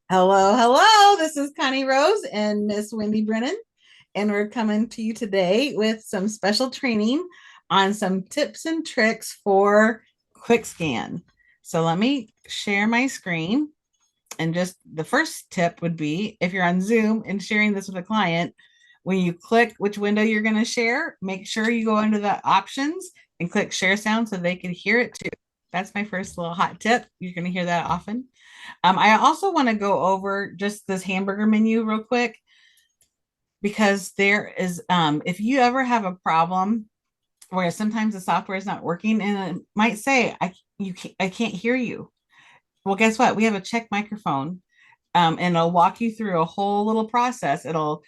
Hello, hello. This is Connie Rose and Miss Wendy Brennan, and we're coming to you today with some special training on some tips and tricks for quick scan. So let me share my screen. And just the first tip would be if you're on Zoom and sharing this with a client, when you click which window you're going to share, make sure you go under the options and click share sound so they can hear it too. That's my first little hot tip. You're going to hear that often. I also want to go over just this hamburger menu real quick because there is, if you ever have a problem where sometimes the software is not working and it might say, I can't hear you. Well, guess what? We have a check microphone, and it'll walk you through a whole little process. It'll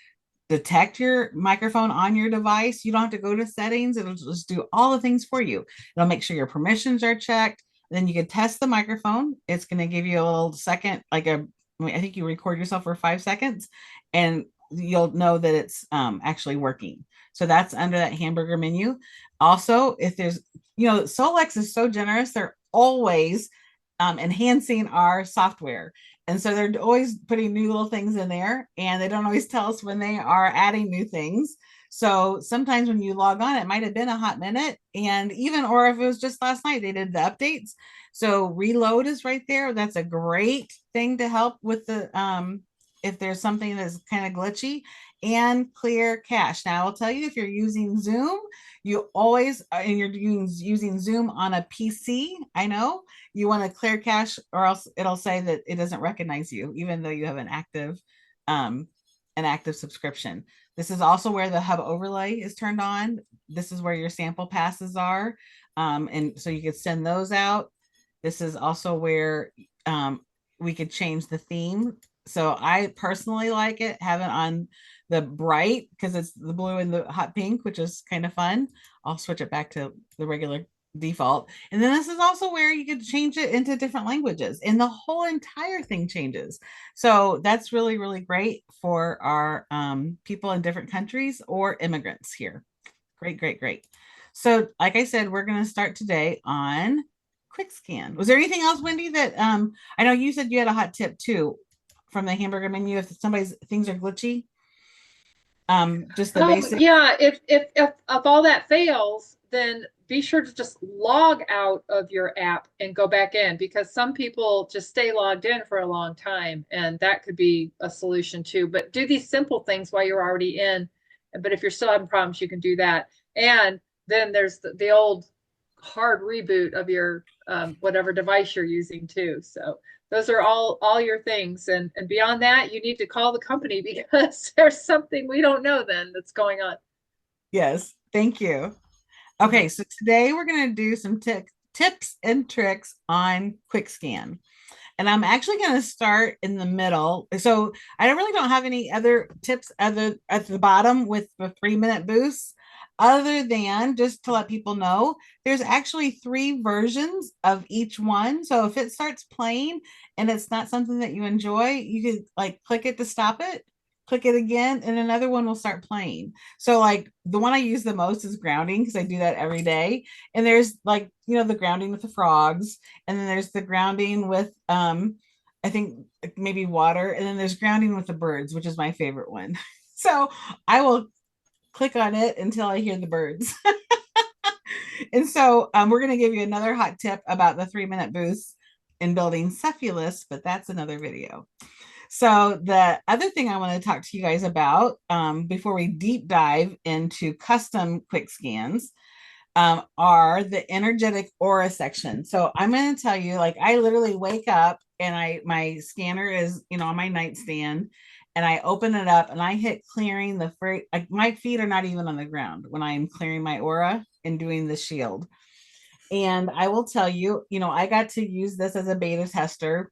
detect your microphone on your device. You don't have to go to settings. It'll just do all the things for you. It'll make sure your permissions are checked. Then you can test the microphone. It's going to give you a little second, I think you record yourself for 5 seconds and you'll know that it's actually working. So that's under that hamburger menu. Also, if there's, Solex is so generous. They're always enhancing our software. And so they're always putting new little things in there, and they don't always tell us when they are adding new things. So sometimes when you log on, it might have been a hot minute, and even, or if it was just last night, they did the updates. So reload is right there. That's a great thing to help with the, if there's something that's kind of glitchy, and clear cache. Now, I'll tell you, if you're using Zoom, you always, and you're using Zoom on a PC, I know, you want to clear cache or else it'll say that it doesn't recognize you even though you have um an active subscription. This is also where the hub overlay is turned on. This is where your sample passes are, and so you could send those out. This is also where we could change the theme. So I personally like it, have it on the bright because it's the blue and the hot pink, which is kind of fun. I'll switch it back to the regular default. And then this is also where you could change it into different languages and the whole entire thing changes. So that's really, really great for our people in different countries or immigrants here. Great, great, great. So like I said, we're going to start today on quick scan. Was there anything else, Wendy, that I know you said you had a hot tip too from the hamburger menu if somebody's things are glitchy? Just the Oh basic. yeah, if all that fails, then be sure to just log out of your app and go back in because some people just stay logged in for a long time and that could be a solution too. But do these simple things while you're already in. But if you're still having problems, you can do that. And then there's the old hard reboot of your whatever device you're using too. So those are all your things, and beyond that you need to call the company because there's something we don't know then that's going on. Yes, thank you. Mhm. Okay, so today we're going to do some tips and tricks on quick scan. And I'm actually going to start in the middle. So I really don't have any other tips other at the bottom with the 3 minute boosts, other than just to let people know there's actually three versions of each one. So if it starts playing and it's not something that you enjoy, you could like click it to stop it, click it again, and another one will start playing. So like the one I use the most is grounding because I do that every day. And there's like, the grounding with the frogs, and then there's the grounding with I think maybe water, and then there's grounding with the birds, which is my favorite one. So I will click on it until I hear the birds. And so we're going to give you another hot tip about the 3 minute boost in building cephalus, but that's another video. So the other thing I want to talk to you guys about before we deep dive into custom quick scans are the energetic aura section. So I'm going to tell you, like, I literally wake up and my scanner is, on my nightstand, and I open it up and I hit clearing the free, like my feet are not even on the ground when I'm clearing my aura and doing the shield. And I will tell you, I got to use this as a beta tester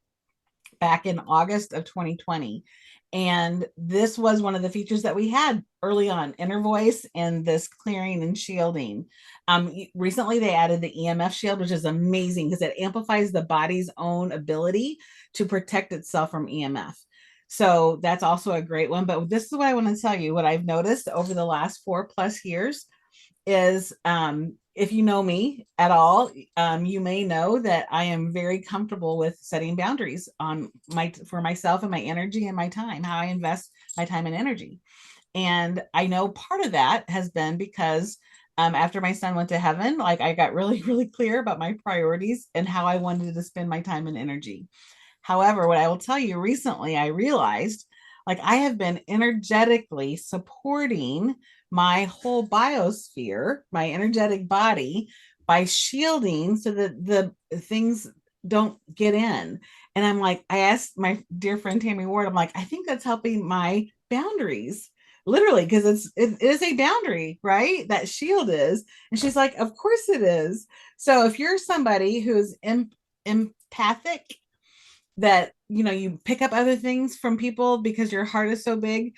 back in August of 2020. And this was one of the features that we had early on, inner voice and this clearing and shielding. Recently, they added the EMF shield, which is amazing because it amplifies the body's own ability to protect itself from EMF. So that's also a great one. But this is what I want to tell you, what I've noticed over the last 4+ years is if you know me at all, you may know that I am very comfortable with setting boundaries on my for myself and my energy and my time, how I invest my time and energy. And I know part of that has been because after my son went to heaven, like I got really, really clear about my priorities and how I wanted to spend my time and energy. However, what I will tell you recently, I realized like I have been energetically supporting my whole biosphere, my energetic body, by shielding so that the things don't get in. And I'm like, I asked my dear friend Tammy Ward, I'm like, I think that's helping my boundaries. Literally, because it is a boundary, right? That shield is. And she's like, of course it is. So if you're somebody who's empathic, that you pick up other things from people because your heart is so big,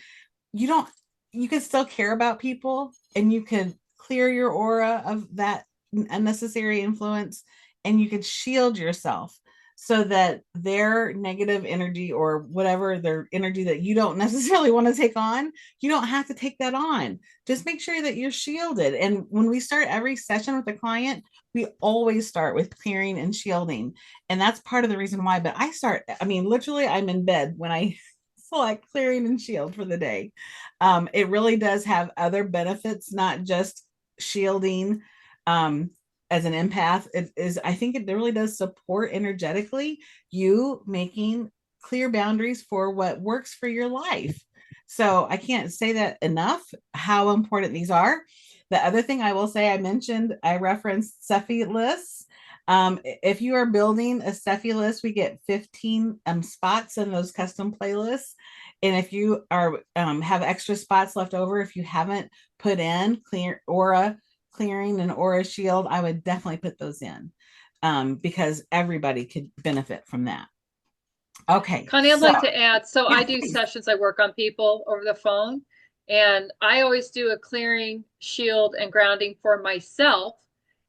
you don't you can still care about people, and you can clear your aura of that unnecessary influence, and you can shield yourself so that their negative energy or whatever their energy that you don't necessarily want to take on, you don't have to take that on. Just make sure that you're shielded. And when we start every session with a client, we always start with clearing and shielding. And that's part of the reason why. But I mean, literally, I'm in bed when I select clearing and shield for the day. It really does have other benefits, not just shielding. As an empath, it is, I think it really does support energetically you making clear boundaries for what works for your life. So I can't say that enough, how important these are. The other thing I will say, I referenced Cephi lists. If you are building a Cephi list, we get 15 spots in those custom playlists. And if you are have extra spots left over, if you haven't put in clear aura clearing and aura shield, I would definitely put those in, because everybody could benefit from that. Okay, Connie, I'd so like to add, so yeah, I do please. sessions, I work on people over the phone, and I always do a clearing, shield, and grounding for myself.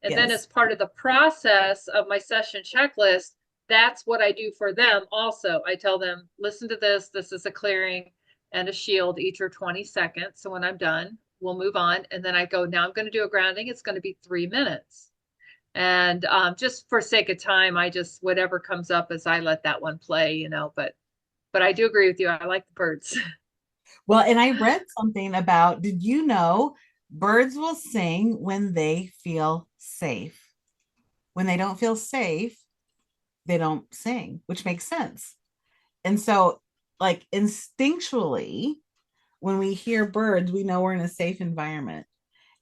And then Yes. as part of the process of my session checklist, that's what I do for them also. I tell them, listen to this. This is a clearing and a shield. Each are 20 seconds. So when I'm done, we'll move on. And then I go, now I'm going to do a grounding. It's going to be 3 minutes. And just for sake of time, I just whatever comes up as I let that one play, but I do agree with you. I like the birds. Well, and I read something about, did you know birds will sing when they feel safe? When they don't feel safe, they don't sing, which makes sense. And so, like instinctually, when we hear birds, we know we're in a safe environment.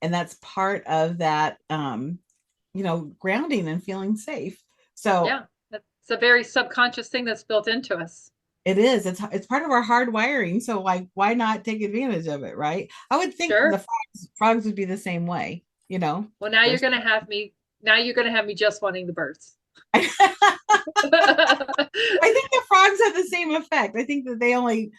And that's part of that, grounding and feeling safe. So Yeah, it's a very subconscious thing that's built into us. it is. It's part of our hard wiring. So like, why not take advantage of it, right? I would think the Sure. frogs would be the same way, you know. Well, now you're There's going to have me. Now you're going to have me just wanting the birds. I think the frogs have the same effect. I think that they only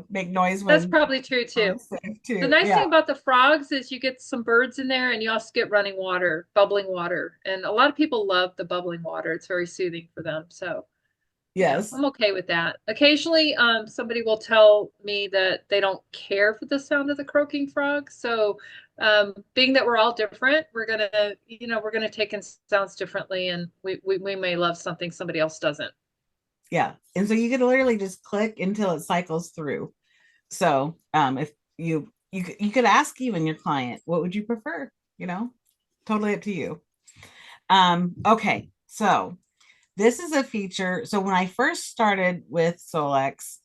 make noise That's when probably true too. safe The too. nice Yeah. thing about the frogs is you get some birds in there and you also get running water, bubbling water. And a lot of people love the bubbling water. It's very soothing for them. So Yes. I'm okay with that. Occasionally, somebody will tell me that they don't care for the sound of the croaking frog. So, being that we're all different, we're gonna take in sounds differently, and we may love something somebody else doesn't. Yeah. And so you could literally just click until it cycles through. So if you could ask even your client, what would you prefer? Totally up to you. Okay. So this is a feature. So when I first started with Solex,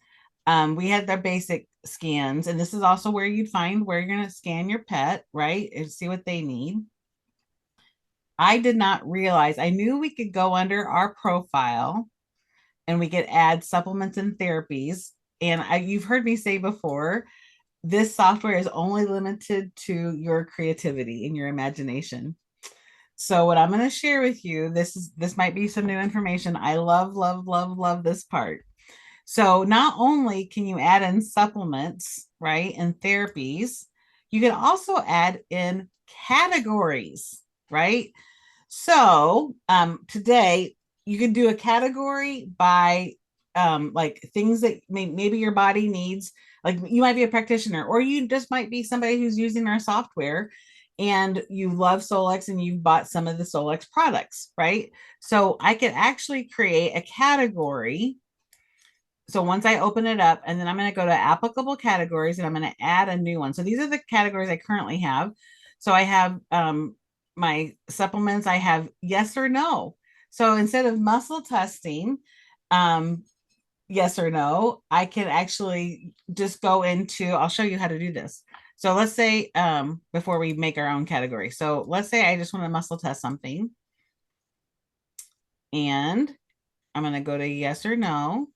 we had their basic scans, and this is also where you'd find where you're going to scan your pet, right? And see what they need. I did not realize, I knew we could go under our profile and we could add supplements and therapies. And you've heard me say before, this software is only limited to your creativity and your imagination. So what I'm going to share with you, this might be some new information. I love, love, love, love this part. So not only can you add in supplements, right, and therapies, you can also add in categories, right? So today you can do a category by like things that maybe your body needs. Like you might be a practitioner, or you just might be somebody who's using our software, and you love Solex and you've bought some of the Solex products, right? So I could actually create a category. So once I open it up, and then I'm going to go to applicable categories and I'm going to add a new one. So these are the categories I currently have. So I have my supplements, I have yes or no. So instead of muscle testing, um, yes or no, I can actually just go into, I'll show you how to do this. So let's say, before we make our own category. So let's say I just want to muscle test something, and I'm going to go to yes or no.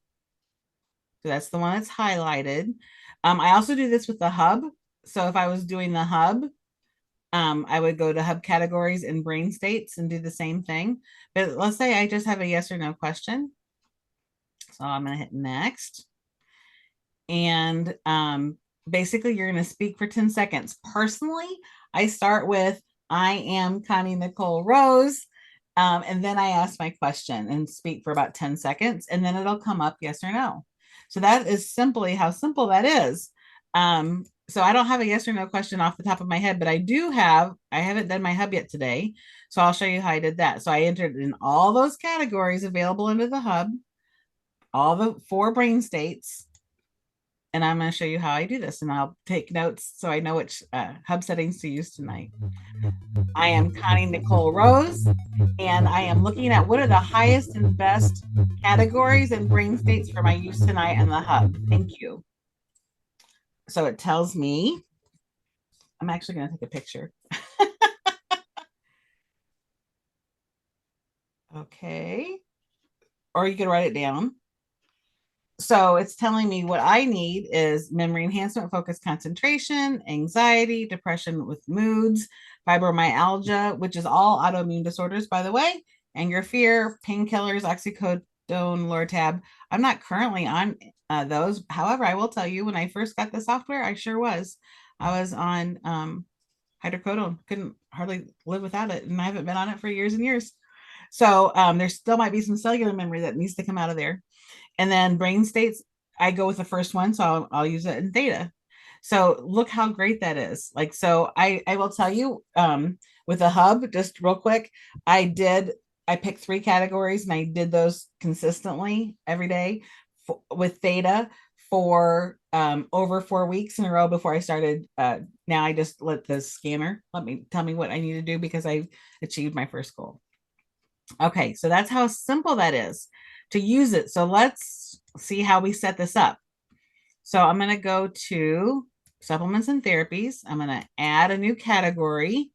So that's the one that's highlighted. I also do this with the hub. So if I was doing the hub, I would go to hub categories and brain states and do the same thing. But let's say I just have a yes or no question. So I'm going to hit next. And basically, you're going to speak for 10 seconds. Personally, I start with, I am Connie Nicole Rose. And then I ask my question and speak for about 10 seconds, and then it'll come up yes or no. So that is simply how simple that is. So I don't have a yes or no question off the top of my head, but I haven't done my hub yet today. So I'll show you how I did that. So I entered in all those categories available under the hub, all the 4 brain states, and I'm going to show you how I do this, and I'll take notes so I know which hub settings to use tonight. I am Connie Nicole Rose, and I am looking at what are the highest and best categories and brain states for my use tonight in the hub. Thank you. So it tells me, I'm actually going to take a picture. Okay. Or you can write it down. So it's telling me what I need is memory enhancement, focus, concentration, anxiety, depression with moods, fibromyalgia, which is all autoimmune disorders, by the way, anger, fear, painkillers, oxycodone, Lortab. I'm not currently on those. However, I will tell you, when I first got the software, I sure was. I was on hydrocodone, couldn't hardly live without it, and I haven't been on it for years and years. So there still might be some cellular memory that needs to come out of there. And then brain states, I go with the first one, so I'll use it in theta. So look how great that is. Like, so I will tell you, with a hub, just real quick, I picked 3 categories and I did those consistently every day with theta for over 4 weeks in a row before I started. Now I just let the scanner tell me what I need to do because I achieved my first goal. Okay, so that's how simple that is to use it. So let's see how we set this up. So I'm going to go to supplements and therapies. I'm going to add a new category.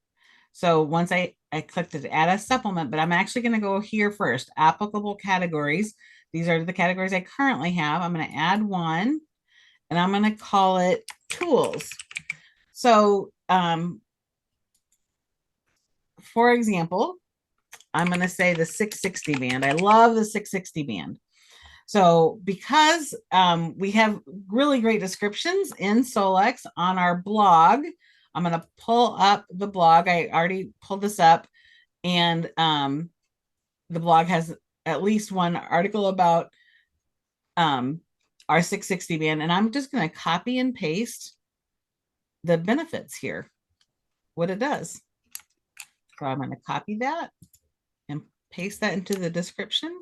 So once I clicked to add a supplement, but I'm actually going to go here first, applicable categories. These are the categories I currently have. I'm going to add one, and I'm going to call it tools. So for example, I'm going to say the 660 band. I love the 660 band. So because we have really great descriptions in Solex on our blog, I'm going to pull up the blog. I already pulled this up, and the blog has at least one article about our 660 band, and I'm just going to copy and paste the benefits here, what it does. So I'm going to copy that and paste that into the description.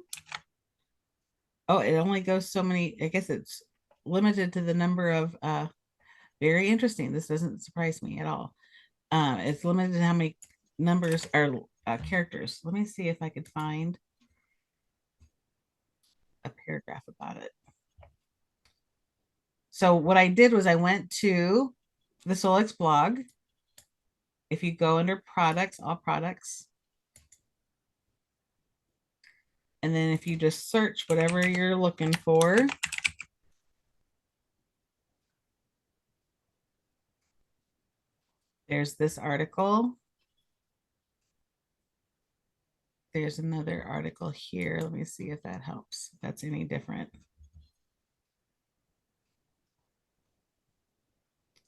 Oh, it only goes so many, I guess it's limited to the number of, very interesting. This doesn't surprise me at all. It's limited to how many numbers are characters. Let me see if I could find a paragraph about it. So what I did was I went to the Solex blog. If you go under products, all products, and then if you just search whatever you're looking for, there's this article. There's another article here. Let me see if that helps, if that's any different.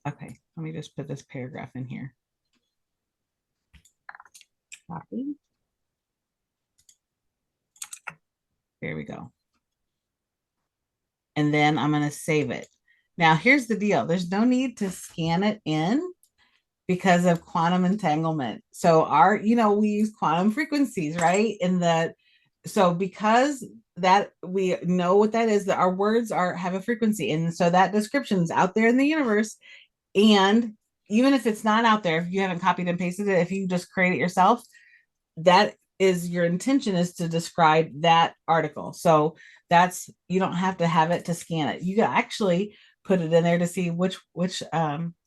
Okay, let me just put this paragraph in here. Copy. There we go. And then I'm going to save it. Now, here's the deal. There's no need to scan it in. because of quantum entanglement. So our, we use quantum frequencies, right? So because that we know what that is, that our words are have a frequency. And so that description is out there in the universe. And even if it's not out there, if you haven't copied and pasted it, if you just create it yourself, that is your intention is to describe that article. So that's you don't have to have it to scan it. You can actually put it in there to see which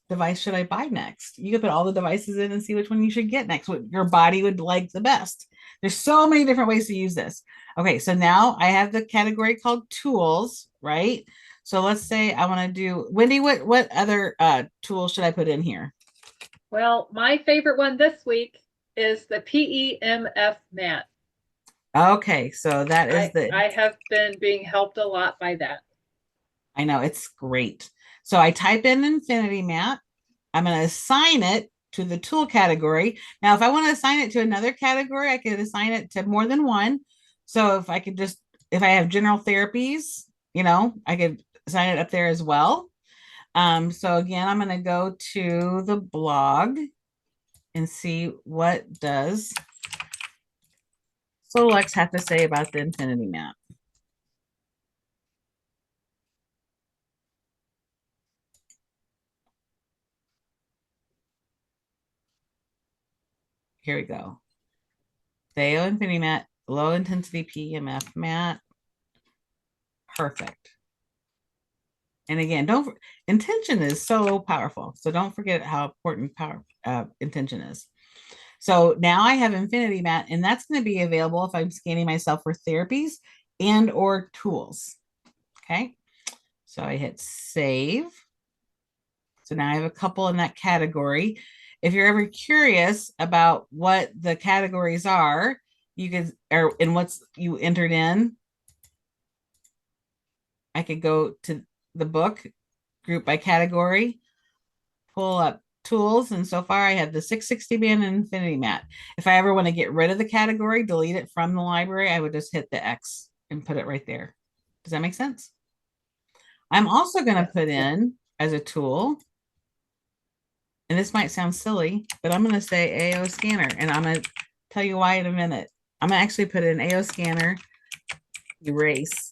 device should I buy next. You can put all the devices in and see which one you should get next, what your body would like the best. There's so many different ways to use this. Okay, so now I have the category called tools, right? So let's say I want to do Wendy, what other tools should I put in here? Well, my favorite one this week is the PEMF mat. Okay, so that is I have been being helped a lot by that. I know it's great. So I type in Infinity Map. I'm going to assign it to the tool category. Now, if I want to assign it to another category, I could assign it to more than one. So if I have general therapies, I could assign it up there as well. So again, I'm going to go to the blog and see what does Solex have to say about the Infinity Map. Here we go. The AO Infinity Mat, low intensity PEMF mat. Perfect. And again, don't intention is so powerful. So don't forget how important intention is. So now I have Infinity Mat, and that's going to be available if I'm scanning myself for therapies and or tools. Okay. So I hit save. So now I have a couple in that category. If you're ever curious about what the categories are, you could, or in what's you entered in, I could go to the book, group by category, pull up tools, and so far I have the 660 band and Infinity Mat. If I ever want to get rid of the category, delete it from the library, I would just hit the X and put it right there. Does that make sense? I'm also going to Yes. put in as a tool, and this might sound silly, but I'm going to say AO scanner, and I'm going to tell you why in a minute. I'm going to actually put in AO scanner erase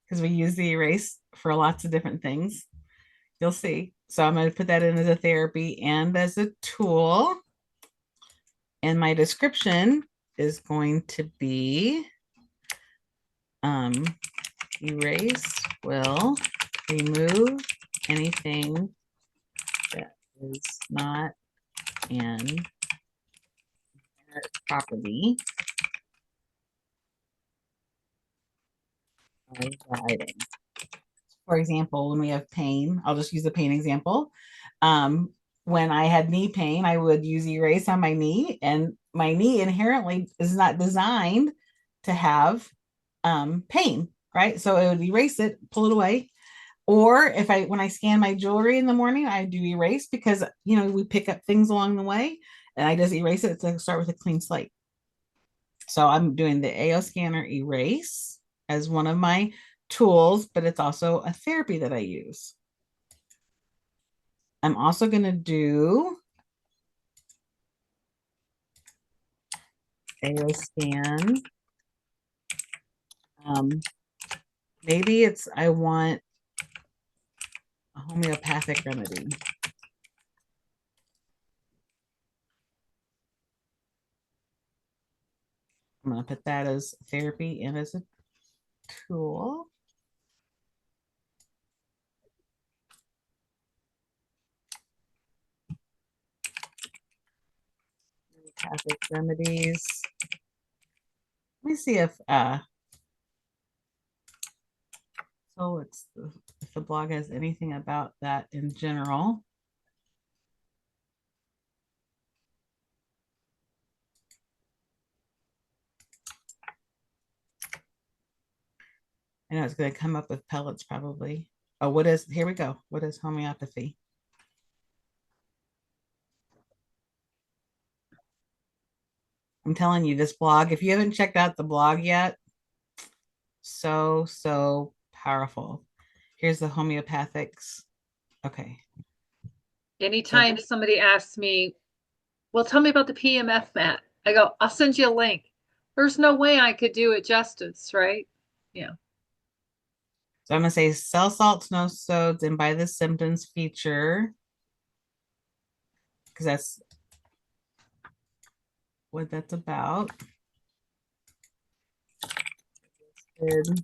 because we use the erase for lots of different things. You'll see. So I'm going to put that in as a therapy and as a tool. And my description is going to be erase will remove anything that is not an property of the item. For example, when we have pain, I'll just use the pain example. Um, when I had knee pain, I would use erase on my knee, and my knee inherently is not designed to have pain, right? So it would erase it, pull it away. Or if when I scan my jewelry in the morning, I do erase because, we pick up things along the way and I just erase it to start with a clean slate. So I'm doing the AO scanner erase as one of my tools, but it's also a therapy that I use. I'm also going to do AO scan. Maybe I want a homeopathic remedy. I'm going to put that as therapy and as a tool. Homeopathic remedies. Let me see if if the blog has anything about that in general. I know it's going to come up with pellets probably. Oh, here we go. What is homeopathy? I'm telling you, this blog, if you haven't checked out the blog yet, so powerful. Here's the homeopathics. Okay. Anytime somebody asks me, well, tell me about the PMF mat, I go, I'll send you a link. There's no way I could do it justice, right? Yeah. So I'm going to say cell salts, no sods, and by the symptoms feature, because that's what that's about. Good.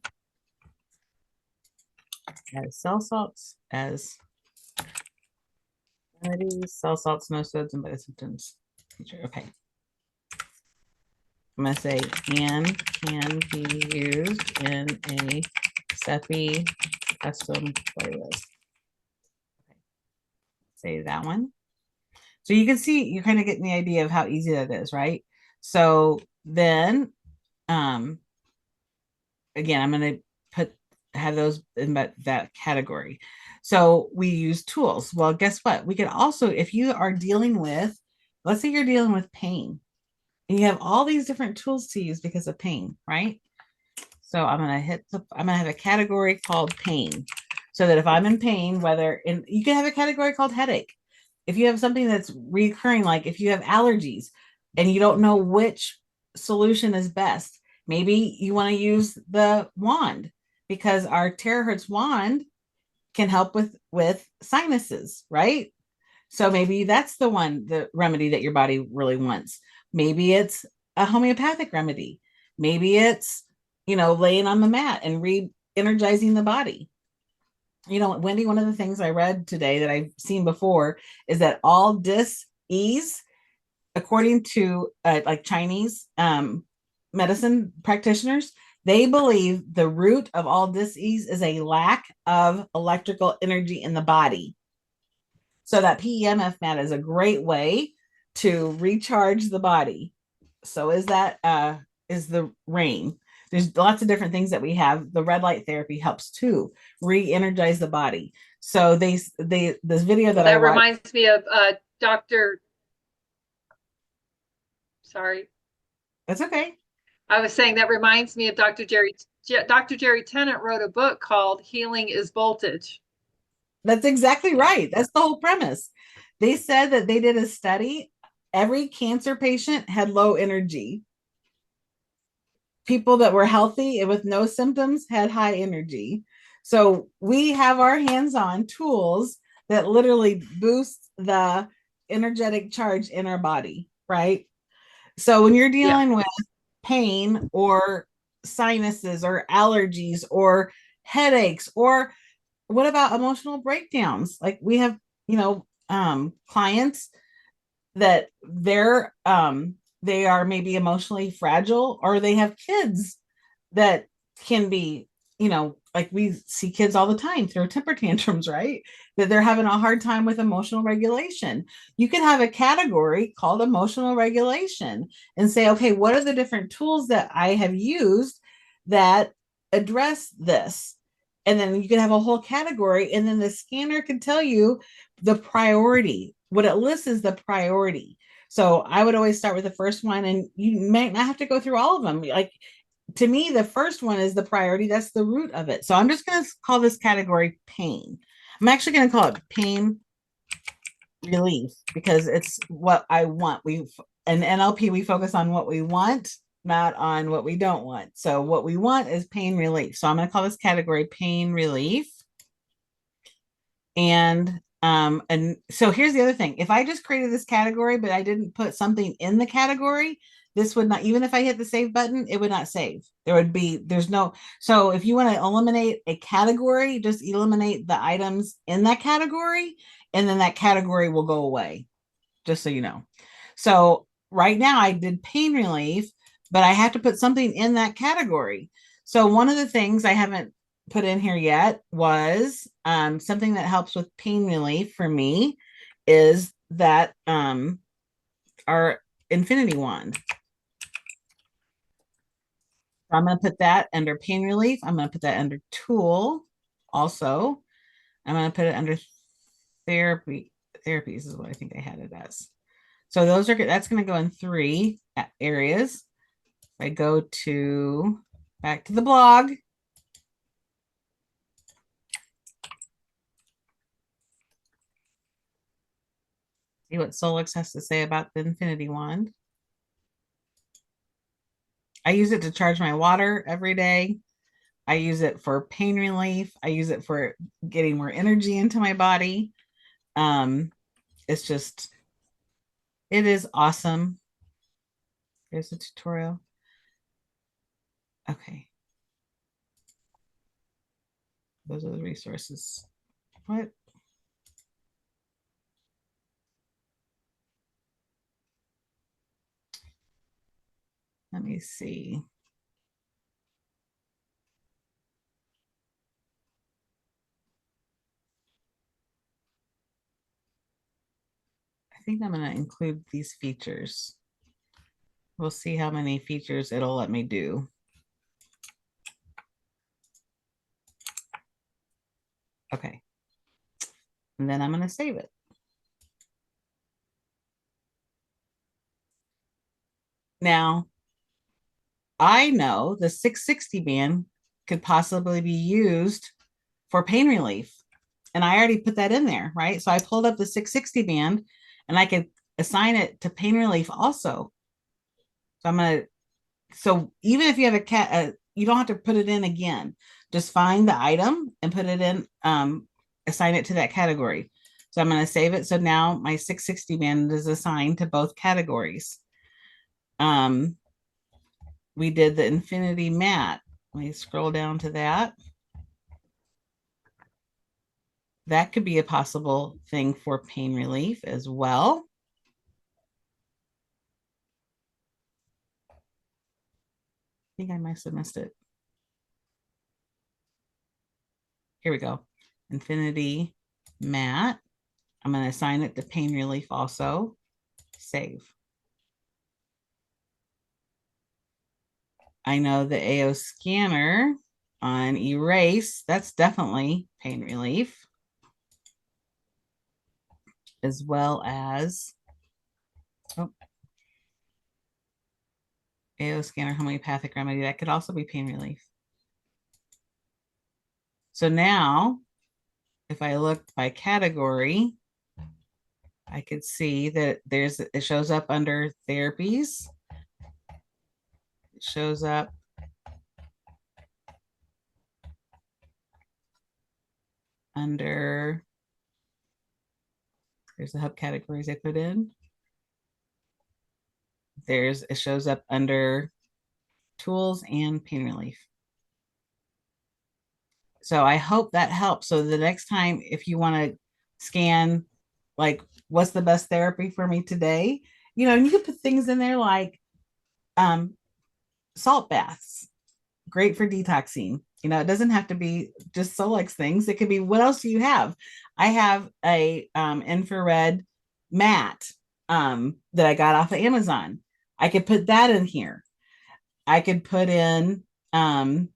As cell salts as remedies, cell salts, no sods, and by the symptoms feature. Okay. I'm going to say and can be used in a CEPI custom playlist. Okay. Say that one. So you can see, you're kind of getting the idea of how easy that is, right? So then, again, I'm going to have those in that category. So we use tools. Well, guess what? We can also, if you are dealing with, let's say you're dealing with pain, and you have all these different tools to use because of pain, right? So I'm going to have a category called pain. So that if I'm in pain, you can have a category called headache. If you have something that's recurring, like if you have allergies and you don't know which solution is best, maybe you want to use the wand, because our terahertz wand can help with sinuses, right? So maybe that's the remedy that your body really wants. Maybe it's a homeopathic remedy. Maybe it's, laying on the mat and re-energizing the body. Wendy, one of the things I read today that I've seen before is that all dis-ease, according to like Chinese medicine practitioners, they believe the root of all dis-ease is a lack of electrical energy in the body. So that PEMF mat is a great way to recharge the body. So is the rain. There's lots of different things that we have. The red light therapy helps too, re-energize the body. So this video that I watched. Reminds me of Dr. Sorry. That's okay. I was saying that reminds me of Dr. Jerry Tennant wrote a book called Healing is Voltage. That's exactly right. That's the whole premise. They said that they did a study. Every cancer patient had low energy. People that were healthy and with no symptoms had high energy. So we have our hands-on tools that literally boost the energetic charge in our body, right? So when you're dealing with pain or sinuses or allergies or headaches, or what about emotional breakdowns? Like we have, clients that they are maybe emotionally fragile, or they have kids that can be, like we see kids all the time throw temper tantrums, right? That they're having a hard time with emotional regulation. You could have a category called emotional regulation and say, okay, what are the different tools that I have used that address this? And then you could have a whole category, and then the scanner can tell you the priority. What it lists is the priority. So I would always start with the first one, and you might not have to go through all of them. Like, to me, the first one is the priority. That's the root of it. So I'm just going to call this category pain. I'm actually going to call it pain relief, because it's what I want. In NLP, we focus on what we want, not on what we don't want. So what we want is pain relief. So I'm going to call this category pain relief. And so here's the other thing. If I just created this category, but I didn't put something in the category, this would not, even if I hit the save button, it would not save. So if you want to eliminate a category, just eliminate the items in that category, and then that category will go away, just so you know. So right now I did pain relief, but I have to put something in that category. So one of the things I haven't put in here yet was something that helps with pain relief for me is that our infinity wand. I'm going to put that under pain relief. I'm going to put that under tool also. I'm going to put it under therapy. Therapies is what I think I had it as. So that's going to go in 3 areas. If I go back to the blog. See what Solex has to say about the Infinity Wand. I use it to charge my water every day. I use it for pain relief. I use it for getting more energy into my body. Um, it's just, it is awesome. There's a tutorial. Okay. Those are the resources. What? Let me see. I think I'm going to include these features. We'll see how many features it'll let me do. Okay. And then I'm going to save it. Now, I know the 660 band could possibly be used for pain relief. And I already put that in there, right? So I pulled up the 660 band and I could assign it to pain relief also. So I'm going to, so even if you have a cat, you don't have to put it in again. Just find the item and put it in, assign it to that category. So I'm going to save it. So now my 660 band is assigned to both categories. We did the infinity mat. Let me scroll down to that. That could be a possible thing for pain relief as well. I think I must have missed it. Here we go. Infinity mat. I'm going to assign it to pain relief also. Save. I know the AO scanner on erase, that's definitely pain relief, as well as AO scanner homeopathic remedy. That could also be pain relief. So now, if I look by category, I could see that it shows up under therapies. It shows up under, there's the hub categories I put in. It shows up under tools and pain relief. So I hope that helps. So the next time, if you want to scan, like, what's the best therapy for me today, and you can put things in there like um, salt baths, great for detoxing. It doesn't have to be just Solex things. It could be, what else do you have? I have a infrared mat that I got off of Amazon. I could put that in here. I could put in I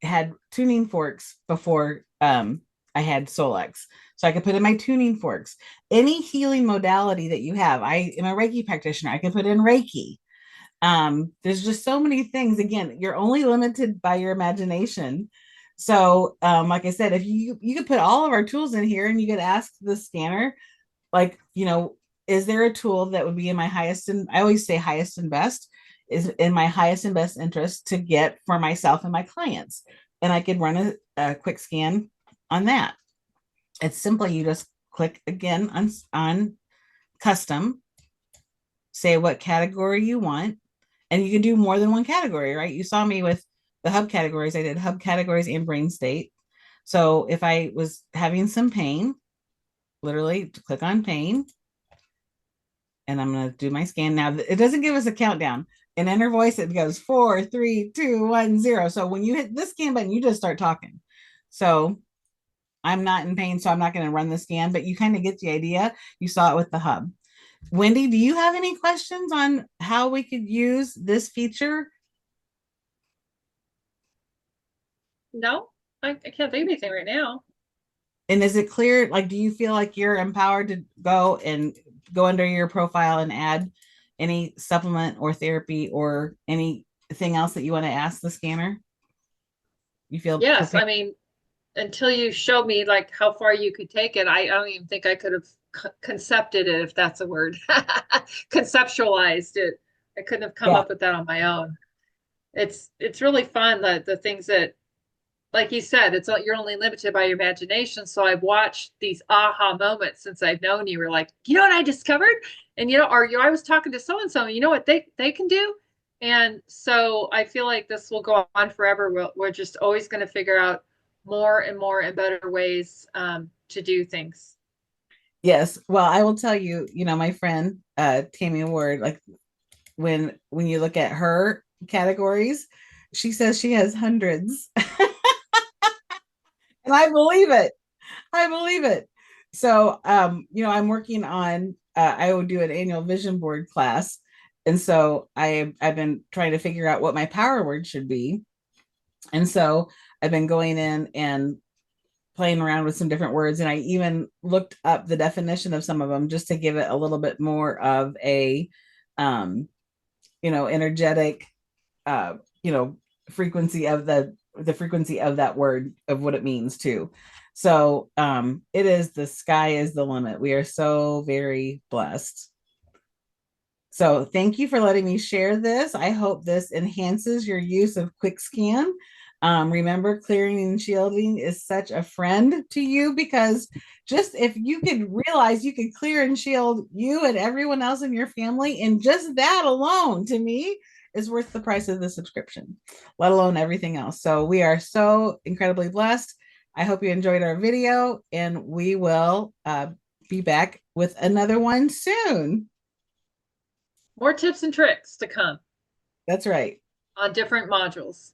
had tuning forks before I had Solex. So I could put in my tuning forks. Any healing modality that you have. I am a Reiki practitioner. I could put in Reiki. There's just so many things. Again, you're only limited by your imagination. So like I said, if you could put all of our tools in here and you could ask the scanner, like, is there a tool that would be in my highest, and I always say highest and best, is in my highest and best interest to get for myself and my clients. And I could run a quick scan on that. It's simply, you just click again on custom, say what category you want, and you can do more than one category, right? You saw me with the hub categories. I did hub categories and brain state. So if I was having some pain, literally click on pain, and I'm going to do my scan. Now, it doesn't give us a countdown. In inner voice, it goes 4, 3, 2, 1, 0. So when you hit this scan button, you just start talking. So I'm not in pain, so I'm not going to run the scan, but you kind of get the idea. You saw it with the hub. Wendy, do you have any questions on how we could use this feature? No, I can't think of anything right now. And is it clear? Like, do you feel like you're empowered to go under your profile and add any supplement or therapy or anything else that you want to ask the scanner? You feel Yes, prepared? I mean, until you showed me like how far you could take it, I don't even think I could have concepted it, if that's a word, conceptualized it. I couldn't have come Yeah. up with that on my own. It's really fun, the things that, like you said, you're only limited by your imagination. So I've watched these aha moments since I've known you. We're like, you know what I discovered? And I was talking to so and so, you know what they can do? And so I feel like this will go on forever. We're just always going to figure out more and more and better ways to do things. Yes. Well, I will tell you, my friend Tammy Ward, like when you look at her categories, she says she has hundreds. And I believe it. I believe it. So I'm working on I will do an annual vision board class. And so I've been trying to figure out what my power word should be. And so I've been going in and playing around with some different words. And I even looked up the definition of some of them just to give it a little bit more of a um, energetic uh, you know, frequency of the frequency of that word, of what it means too. So it is, the sky is the limit. We are so very blessed. So thank you for letting me share this. I hope this enhances your use of QuickScan. Remember, clearing and shielding is such a friend to you, because just if you could realize you could clear and shield you and everyone else in your family, and just that alone to me is worth the price of the subscription, let alone everything else. So we are so incredibly blessed. I hope you enjoyed our video, and we will be back with another one soon. More tips and tricks to come That's right. on different modules.